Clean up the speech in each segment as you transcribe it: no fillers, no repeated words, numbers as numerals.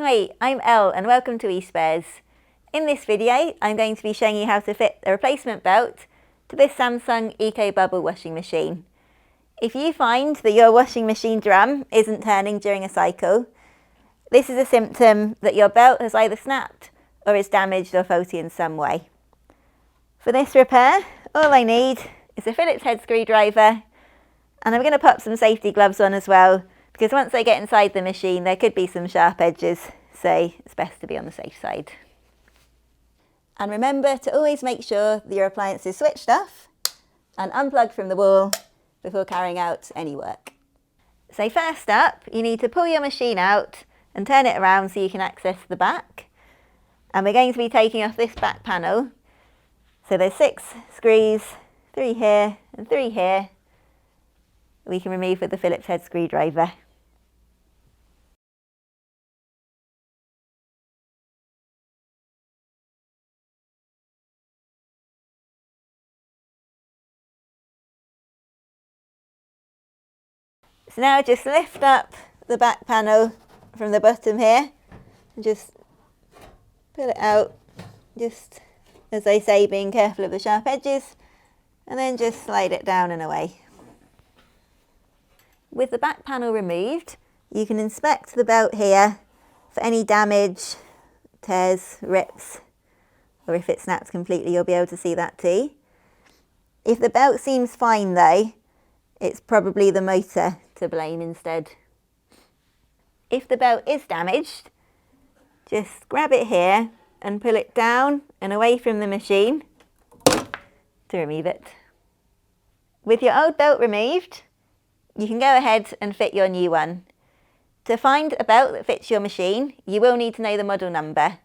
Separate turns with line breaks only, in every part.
Hi, I'm Elle and welcome to eSpares. In this video, I'm going to be showing you how to fit a replacement belt to this Samsung ecobubble washing machine. If you find that your washing machine drum isn't turning during a cycle, this is a symptom that your belt has either snapped or is damaged or faulty in some way. For this repair, all I need is a Phillips head screwdriver, and I'm going to pop some safety gloves on as well, because once they get inside the machine there could be some sharp edges, so it's best to be on the safe side. And remember to always make sure that your appliance is switched off and unplugged from the wall before carrying out any work. So first up, you need to pull your machine out and turn it around so you can access the back. And we're going to be taking off this back panel. So there's 6 screws, 3 here and 3 here. We can remove with the Phillips head screwdriver. So now just lift up the back panel from the bottom here and just pull it out, just as they say, being careful of the sharp edges, and then just slide it down and away. With the back panel removed, you can inspect the belt here for any damage, tears, rips, or if it snaps completely you'll be able to see that too. If the belt seems fine though, it's probably the motor to blame instead. If the belt is damaged, just grab it here and pull it down and away from the machine to remove it. With your old belt removed, you can go ahead and fit your new one. To find a belt that fits your machine, you will need to know the model number.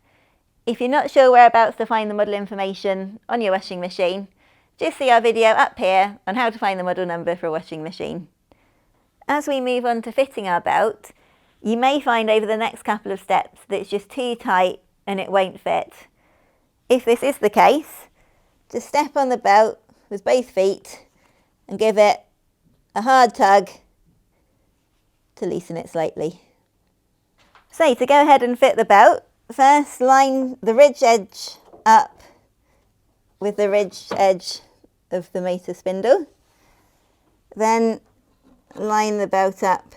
If you're not sure whereabouts to find the model information on your washing machine, just see our video up here on how to find the model number for a washing machine. As we move on to fitting our belt, you may find over the next couple of steps that it's just too tight and it won't fit. If this is the case, just step on the belt with both feet and give it a hard tug to loosen it slightly. So to go ahead and fit the belt, first line the ridge edge up with the ridge edge of the motor spindle. Then line the belt up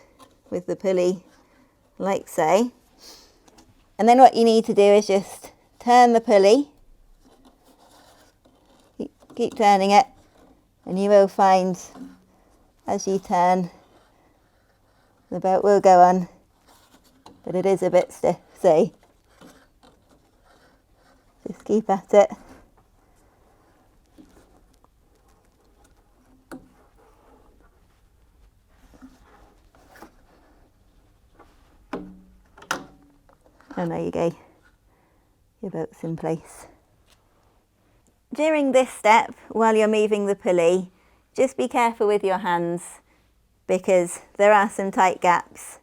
with the pulley like so. And then what you need to do is just turn the pulley. Keep turning it, and you will find as you turn the belt will go on, but it is a bit stiff, so just keep at it. And there you go, your belt's in place. During this step, while you're moving the pulley, just be careful with your hands because there are some tight gaps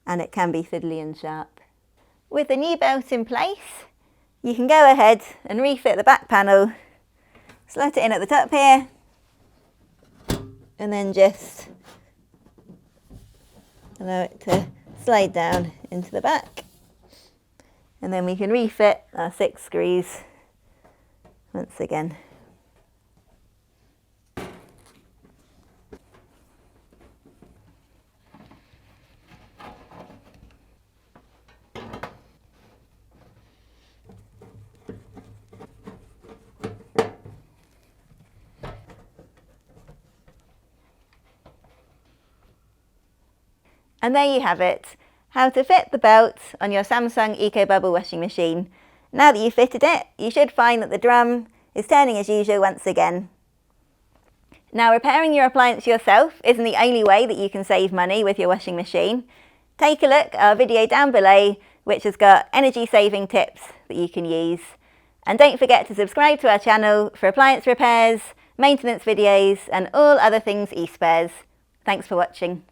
and it can be fiddly and sharp. With the new belt in place, you can go ahead and refit the back panel, slot it in at the top here, and then just allow it to slide down into the back. And then we can refit our 6 screws once again. And there you have it, how to fit the belt on your Samsung ecobubble washing machine. Now that you've fitted it, you should find that the drum is turning as usual once again. Now repairing your appliance yourself isn't the only way that you can save money with your washing machine. Take a look at our video down below, which has got energy saving tips that you can use. And don't forget to subscribe to our channel for appliance repairs, maintenance videos and all other things eSpares. Thanks for watching.